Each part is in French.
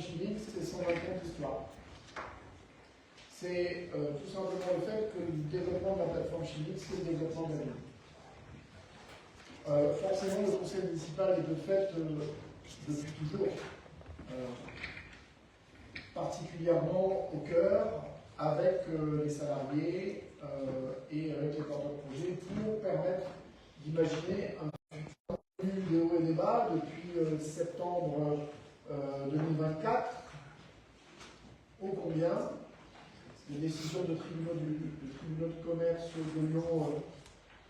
chimique, c'est 120 ans d'histoire. C'est tout simplement le fait que le développement de la plateforme chimique, c'est le développement de la ville. Forcément, le conseil municipal est de fait depuis toujours particulièrement au cœur avec les salariés et avec les porteurs de projets pour permettre d'imaginer un futur de haut et des bas depuis septembre 2024. Ô combien les décisions de tribunaux de commerce de Lyon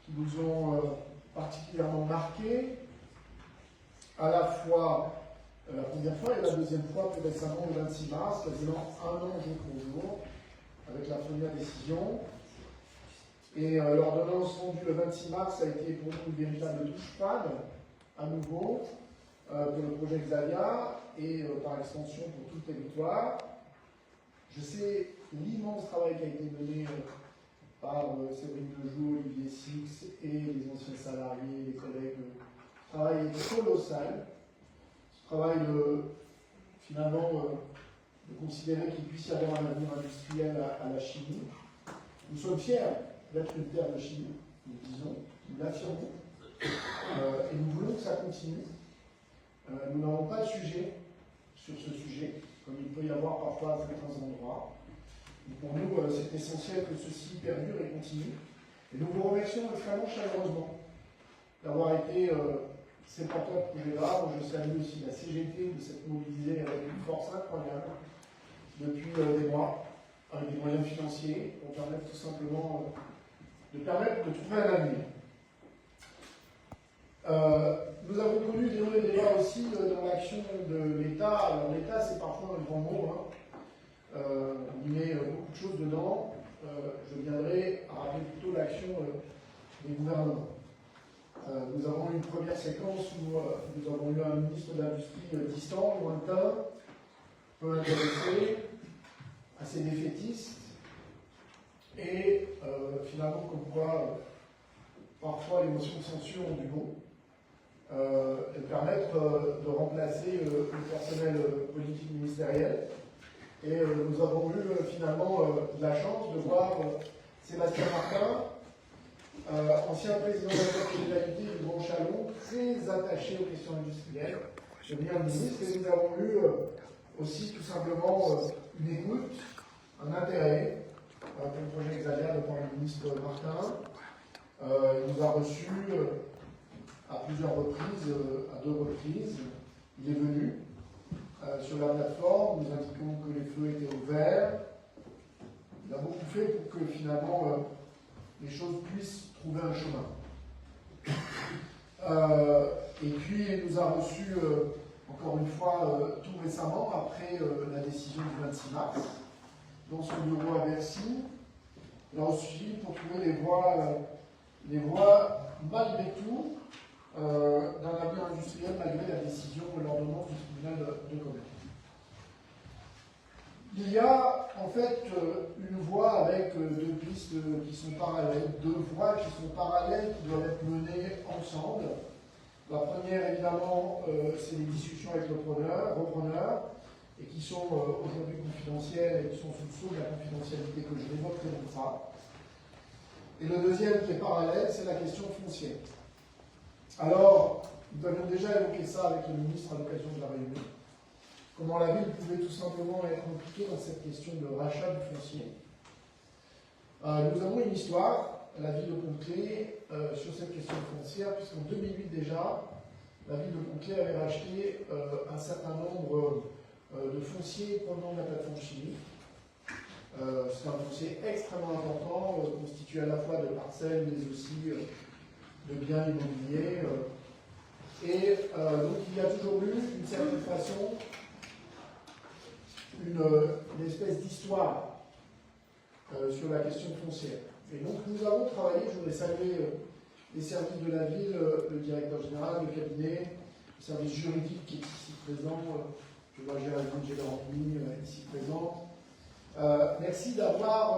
qui nous ont particulièrement marqués, à la fois la première fois et la deuxième fois plus récemment le 26 mars, quasiment un an jour pour jour, avec la première décision. Et l'ordonnance rendue le 26 mars a été pour nous une véritable touche-fade, à nouveau, pour le projet Xalia et par extension pour tout le territoire. Je sais l'immense travail qui a été mené par Séverine Lejoux, Olivier Six et les anciens salariés, les collègues. Le travail est colossal. Ce travail finalement de considérer qu'il puisse y avoir un avenir industriel à la chimie. Nous sommes fiers d'être une terre de chimie, nous le disons, nous l'affirmons, et nous voulons que ça continue. Nous n'avons pas de sujet sur ce sujet, comme il peut y avoir parfois à certains endroits. Et pour nous, c'est essentiel que ceci perdure et continue. Et nous vous remercions extrêmement chaleureusement d'avoir été ces porteurs de projets-là. Je salue aussi la CGT de s'être mobilisée avec une force incroyable depuis des mois, avec des moyens financiers, pour permettre tout simplement de trouver un avenir. Nous avons connu des hauts et des bas aussi dans l'action de l'État. Alors l'État, c'est parfois un grand mot, hein. On y met beaucoup de choses dedans. Je viendrai à rappeler plutôt l'action des gouvernements. Nous avons eu une première séquence où nous avons eu un ministre de l'Industrie distant, lointain, peu intéressé, assez défaitiste, et finalement, comme quoi, parfois les motions de censure ont du bon, et permettre de remplacer le personnel politique ministériel. Et nous avons eu finalement la chance de voir Sébastien Martin, ancien président de la Fédéralité du Grand Chalon, très attaché aux questions industrielles, devenir ministre. Et nous avons eu aussi tout simplement une écoute, un intérêt pour le projet Xalia de par le ministre Martin. Il nous a reçus à plusieurs reprises, à 2 reprises. Il est venu sur la plateforme, nous indiquons que les feux étaient ouverts. Il a beaucoup fait pour que finalement les choses puissent trouver un chemin. Et puis il nous a reçus encore une fois tout récemment, après la décision du 26 mars, dans son bureau à Bercy. Là aussi, pour trouver les voies malgré tout, d'un avenir industriel malgré la décision de l'ordonnance du tribunal de commerce. Il y a en fait une voie avec 2 pistes qui sont parallèles, 2 voies qui sont parallèles, qui doivent être menées ensemble. La première, évidemment, c'est les discussions avec le repreneur, et qui sont aujourd'hui confidentielles et qui sont sous le sceau de la confidentialité que je n'évoquerai donc pas. Et le deuxième qui est parallèle, c'est la question foncière. Alors, nous avions déjà évoqué ça avec le ministre à l'occasion de la réunion. Comment la ville pouvait tout simplement être impliquée dans cette question de rachat du foncier. Nous avons une histoire, la ville de Pontclé, sur cette question foncière, puisqu'en 2008 déjà, la ville de Pontclé avait racheté un certain nombre de fonciers provenant de la plateforme chimique. C'est un foncier extrêmement important, constitué à la fois de parcelles, mais aussi de biens immobiliers. Et donc il y a toujours eu, d'une certaine façon, une espèce d'histoire sur la question foncière. Et donc nous avons travaillé, je voudrais saluer les services de la ville, le directeur général, le cabinet, le service juridique qui est ici présent, je vois Géraldine Gélormi ici présente. Merci d'avoir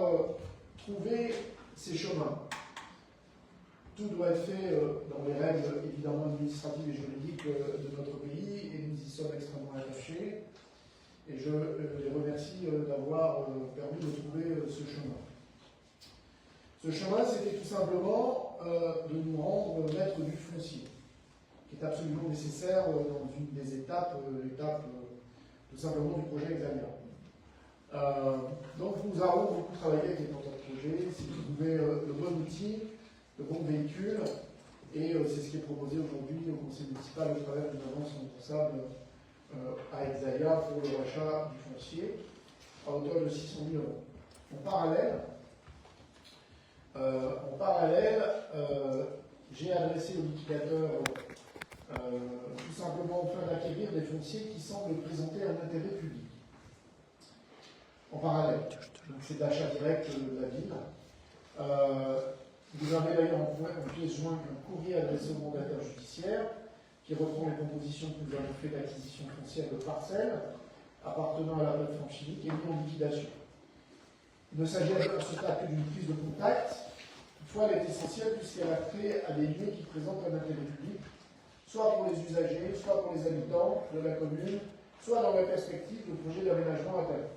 trouvé ces chemins. Tout doit être fait dans les règles évidemment administratives et juridiques de notre pays, et nous y sommes extrêmement attachés. Et je les remercie d'avoir permis de trouver ce chemin. Ce chemin, c'était tout simplement de nous rendre maîtres du foncier, qui est absolument nécessaire dans une des étapes, l'étape tout simplement du projet Exalia. Donc nous avons beaucoup travaillé avec les porteurs de projet, c'est de trouver le bon outil, le bon véhicule, et c'est ce qui est proposé aujourd'hui au conseil municipal au travers d'une avance remboursable à Exalia pour le rachat du foncier à hauteur de 600 000 euros. En parallèle, j'ai adressé au litigateur tout simplement au point d'acquérir des fonciers qui semblent présenter un intérêt public. En parallèle, c'est d'achat direct de la ville. Vous avez d'ailleurs en pièce jointe un courrier adressé au mandataire judiciaire qui reprend les propositions que nous avons fait d'acquisition foncière de parcelles appartenant à la plateforme chimique et mis en liquidation. Il ne s'agit à ce stade que d'une prise de contact. Toutefois, elle est essentielle puisqu'elle a trait à des lieux qui présentent un intérêt public, soit pour les usagers, soit pour les habitants de la commune, soit dans la perspective de projets d'aménagement à terme.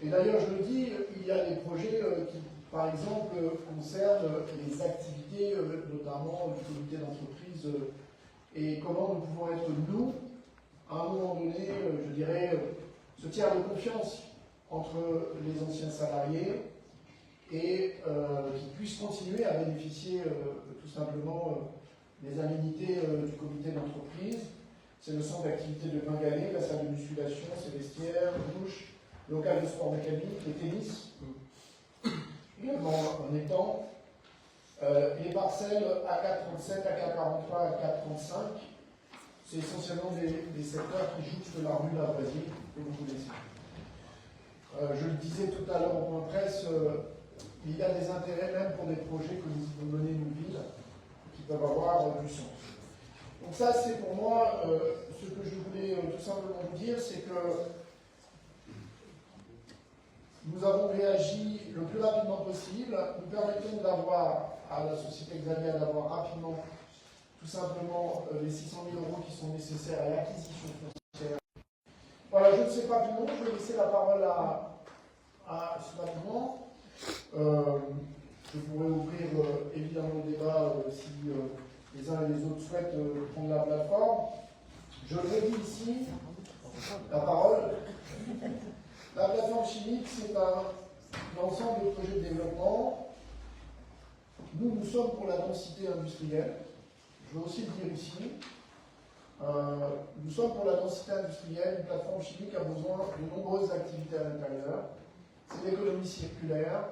Et d'ailleurs, je le dis, il y a des projets qui, par exemple, concernent les activités, notamment du comité d'entreprise, et comment nous pouvons être, nous, à un moment donné, je dirais, ce tiers de confiance entre les anciens salariés et qui puissent continuer à bénéficier tout simplement des aménités du comité d'entreprise. C'est le centre d'activité de Pingalet, la salle de musculation, ses vestiaires, douche, local de sport mécanique, le tennis, également en étang, les parcelles AK37, AK43, AK35, c'est essentiellement des secteurs qui jouxtent la rue Lavoisier, que vous connaissez. Je le disais tout à l'heure au point presse, il y a des intérêts même pour des projets que nous pouvons mener nos villes, qui peuvent avoir du sens. Donc ça, c'est pour moi, ce que je voulais tout simplement vous dire, c'est que nous avons réagi le plus rapidement possible. Nous permettons d'avoir, à la société Exalia, d'avoir rapidement, tout simplement, les 600 000 euros qui sont nécessaires à l'acquisition foncière. Voilà, je ne sais pas plus long, je vais laisser la parole à Sylvain. Je pourrais ouvrir évidemment le débat si les uns et les autres souhaitent prendre la plateforme. Je redis ici la parole. La plateforme chimique, c'est un ensemble de projets de développement. Nous sommes pour la densité industrielle. Je veux aussi le dire ici. Nous sommes pour la densité industrielle. Une plateforme chimique a besoin de nombreuses activités à l'intérieur. C'est l'économie circulaire.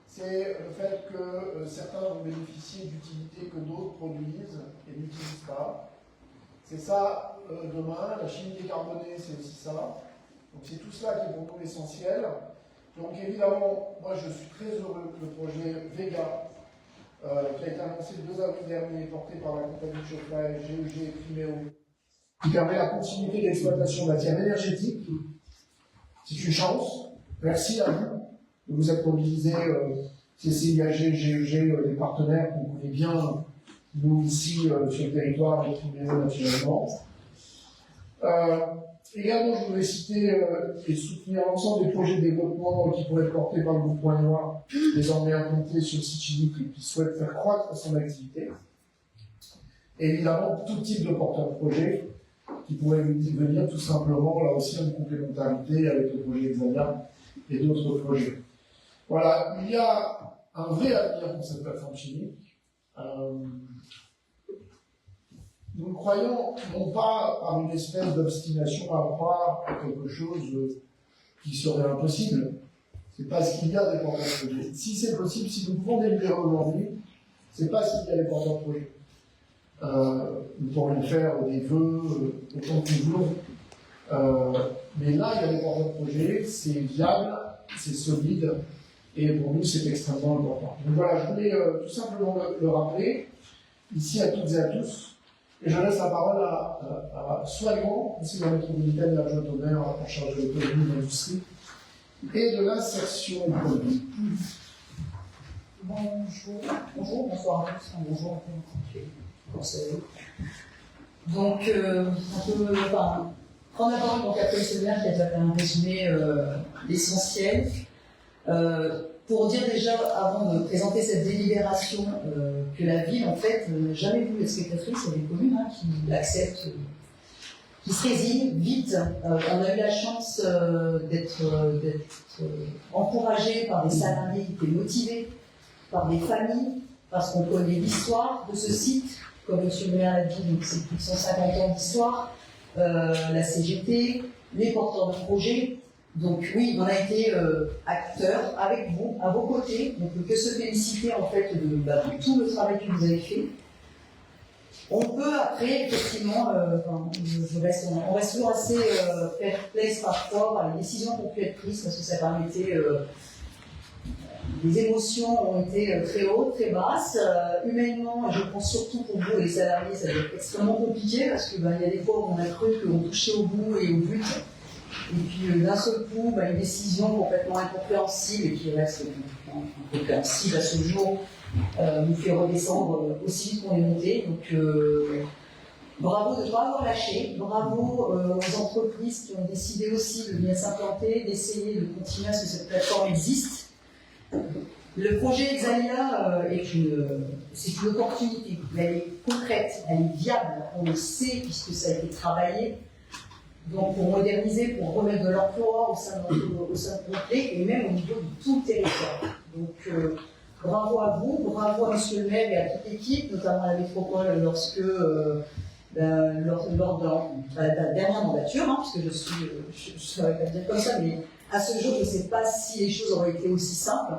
C'est le fait que certains vont bénéficier d'utilités que d'autres produisent et n'utilisent pas. C'est ça demain. La chimie décarbonée, c'est aussi ça. Donc c'est tout cela qui est pour nous essentiel. Donc évidemment, moi je suis très heureux que le projet Vega, qui a été annoncé le 2 avril dernier, porté par la compagnie de chauffage GEG et Priméo, qui permet la continuité d'exploitation de matières énergétiques. C'est une chance. Merci à vous de vous être mobilisés, CCIAG, GEG, les partenaires qu'on connaît bien, nous ici sur le territoire et Priméo naturellement. Également, je voudrais citer et soutenir l'ensemble des projets de développement qui pourraient être portés par le groupe Point Noir, désormais implanté sur le site chimique et qui souhaite faire croître son activité. Et évidemment, tout type de porteurs de projets qui pourraient venir tout simplement, là aussi, en complémentarité avec le projet Exalia et d'autres projets. Voilà, il y a un vrai avenir pour cette plateforme chimique. Nous croyons non pas par une espèce d'obstination à croire à quelque chose qui serait impossible. C'est parce qu'il y a des porteurs de projets. Si c'est possible, si nous pouvons délivrer aujourd'hui, c'est parce qu'il y a des porteurs de projets. Nous pourrions faire des vœux autant que nous voulons. Mais là, il y a des porteurs de projets, c'est viable, c'est solide, et pour nous, c'est extrêmement important. Donc voilà, je voulais tout simplement le rappeler, ici à toutes et à tous. Et je laisse la parole à Soignant, conseiller métropolitaine et adjoint au maire en charge de l'économie, de l'industrie et de l'insertion économique. Bonjour, bonsoir à tous, bonjour à tous les conseillers. Donc, prendre la parole donc après M. le maire qui a déjà fait un résumé l'essentiel. Pour dire déjà, avant de présenter cette délibération, que la ville, en fait, n'a jamais voulu être spectatrice, il y a des communes qui acceptent, qui se résignent vite. On a eu la chance d'être encouragés par des salariés qui étaient motivés, par des familles, parce qu'on connaît l'histoire de ce site, comme M. le maire l'a dit, c'est plus de 150 ans d'histoire, la CGT, les porteurs de projets. Donc oui, on a été acteurs avec vous, à vos côtés. On ne peut que se féliciter en fait de tout le travail que vous avez fait. On peut après, effectivement, on reste toujours assez perplexe parfois par les décisions qui ont pu être prises parce que ça permettait. Les émotions ont été très hautes, très basses. Humainement, je pense surtout pour vous, les salariés, ça doit être extrêmement compliqué parce qu'il y a des fois où on a cru qu'on touchait au bout et au but. Et puis d'un seul coup, une décision complètement incompréhensible et qui reste incompréhensible à ce jour nous fait redescendre aussi vite qu'on est monté. Donc bravo de ne pas avoir lâché, bravo aux entreprises qui ont décidé aussi de bien s'implanter, d'essayer de continuer à ce que cette plateforme existe. Le projet Exalia c'est une opportunité, elle est concrète, elle est viable, on le sait puisque ça a été travaillé. Donc pour moderniser, pour remettre de l'emploi au sein de notre pays et même au niveau de tout le territoire. Donc bravo à vous, bravo à Monsieur le maire et à toute l'équipe, notamment à la métropole lorsque, lors de la dernière mandature, puisque je ne saurais pas le dire comme ça, mais à ce jour je ne sais pas si les choses auraient été aussi simples.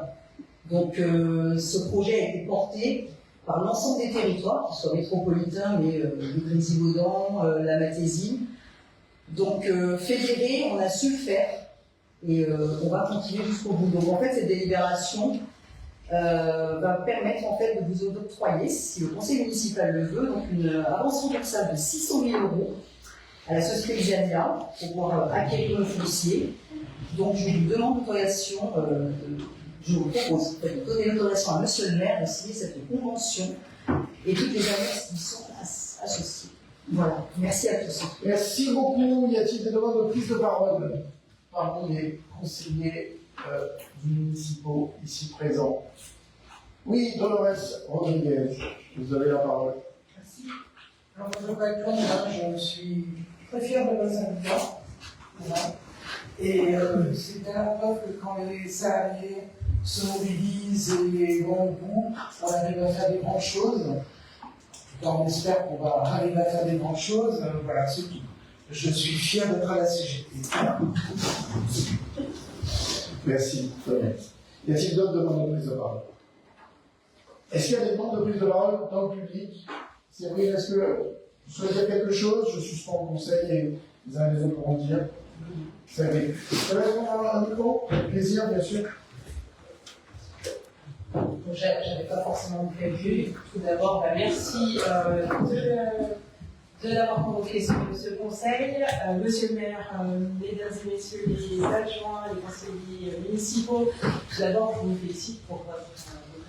Donc ce projet a été porté par l'ensemble des territoires, qu'ils soient métropolitains, mais le Grésivaudan, la Mathésie. Donc, fédéré, on a su le faire et on va continuer jusqu'au bout. Donc, en fait, cette délibération va permettre en fait, de vous octroyer, si le conseil municipal le veut, donc une avance remboursable de 600 000 € à la société Exalia pour pouvoir acquérir le foncier. Donc, je vous demande l'autorisation, je vous propose de donner l'autorisation à Monsieur le maire de signer cette convention et toutes les annexes qui sont associées. Voilà, merci à tous. Merci beaucoup. Y a-t-il des demandes de prise de parole parmi les conseillers municipaux ici présents? Oui, Dolores Rodriguez, vous avez la parole. Merci. Alors, je vais répondre, je suis très fière de nos syndicats. Voilà. Et c'est bien la preuve que quand les salariés se mobilisent et vont au bout, on arrive à faire des grandes choses. On espère qu'on va arriver à faire des grandes choses. Voilà, c'est tout. Je suis fier d'être à la CGT. Merci. Y a-t-il d'autres demandes de prise de parole? Est-ce qu'il y a des demandes de prise de parole dans le public? Séverine, est-ce que vous souhaitez dire quelque chose? Je suspends le conseil et les uns et les autres pourront dire. Séverine. Vous allez répondre un micro? Avec plaisir, bien sûr. Je n'avais pas forcément prévu. Tout d'abord, merci de l'avoir convoqué ce conseil. Monsieur le maire, mesdames et messieurs les adjoints, les conseillers municipaux, tout d'abord, je vous félicite pour votre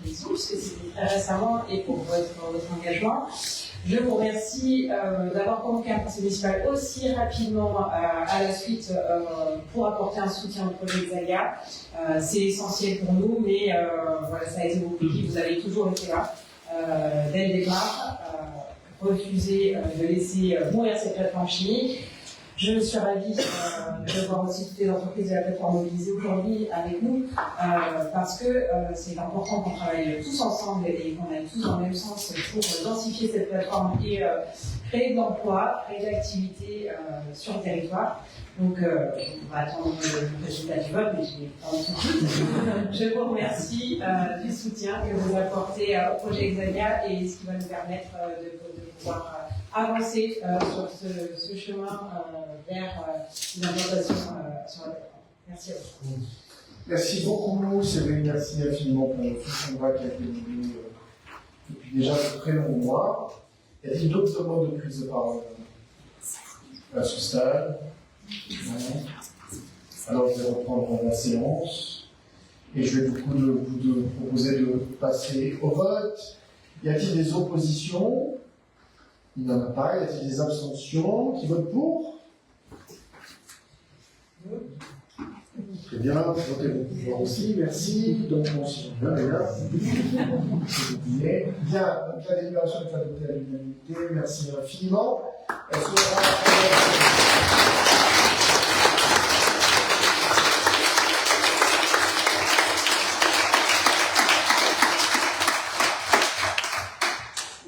élection, puisque c'était très récemment, et pour votre engagement. Je vous remercie d'avoir convoqué un conseil municipal aussi rapidement à la suite pour apporter un soutien au projet Exalia. C'est essentiel pour nous, mais voilà, ça a été beaucoup qui vous avez toujours été là dès le départ, refusé de laisser mourir cette plateforme chimique. Je suis ravie de voir aussi toutes les entreprises de la plateforme mobilisées aujourd'hui avec nous, parce que c'est important qu'on travaille tous ensemble et qu'on aille tous dans le même sens pour densifier cette plateforme et créer de l'emploi, créer de l'activité sur le territoire. Donc, on va attendre le résultat du vote, mais je vais prendre tout de suite. Je vous remercie du soutien que vous apportez au projet Exalia et ce qui va nous permettre de pouvoir avancer sur ce chemin vers une implantation sur la plateforme. Merci à vous. Merci beaucoup, Séverine, merci infiniment pour tout ce combat qui a été mené depuis déjà de très longs mois. Y a-t-il d'autres demandes de prise de parole à ce stade? Non. Alors je vais reprendre la séance et je vais du coup vous proposer de passer au vote. Y a-t-il des oppositions? Il n'y en a pas. Y a-t-il des abstentions? Qui votent pour? bien, votez vos pouvoirs aussi, merci. Donc, bon, si j'en veux, d'ailleurs. Bien, donc la délibération est adoptée à l'unanimité, merci infiniment. Est-ce qu'on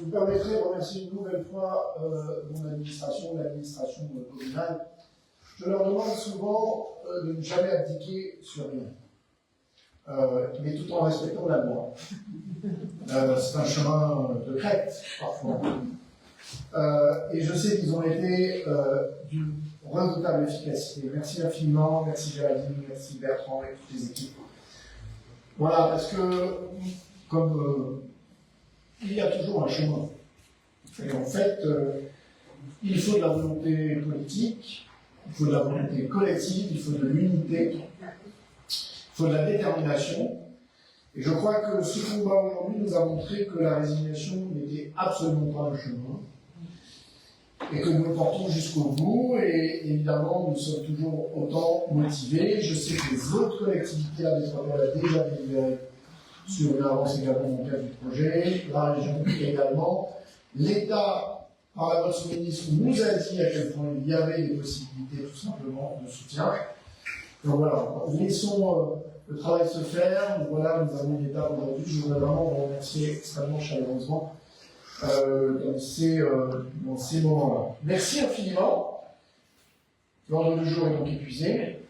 vous permettrez de remercier une nouvelle fois mon administration, l'administration communale. Je leur demande souvent de ne jamais abdiquer sur rien, mais tout en respectant la loi. C'est un chemin de crête, parfois. Et je sais qu'ils ont été d'une redoutable efficacité. Merci infiniment, merci Géraldine, merci Bertrand et toutes les équipes. Voilà, parce que, comme il y a toujours un chemin. Et en fait, il faut de la volonté politique, il faut de la volonté collective, il faut de l'unité, il faut de la détermination. Et je crois que ce combat aujourd'hui nous a montré que la résignation n'était absolument pas le chemin. Et que nous le portons jusqu'au bout, et évidemment, nous sommes toujours autant motivés. Je sais que les autres collectivités à métropole ont déjà délibéré sur une avance également dans le cadre du projet, la région également. L'État, par la voix de son ministre, nous a dit à quel point il y avait des possibilités tout simplement de soutien. Donc voilà, laissons le travail se faire. Voilà, nous avons une étape aujourd'hui. Je voudrais vraiment vous remercier extrêmement chaleureusement dans ces moments-là. Merci infiniment. L'ordre du jour est donc épuisé.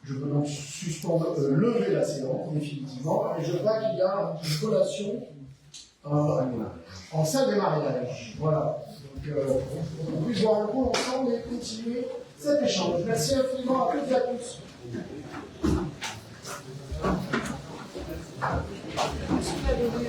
Je peux donc suspendre, lever la séance définitivement. Et je vois qu'il y a une collation en salle des mariages. Voilà. Donc, on puisse voir un coup ensemble et continuer cet échange. Merci infiniment à toutes et à tous. Est-ce que vous avez vu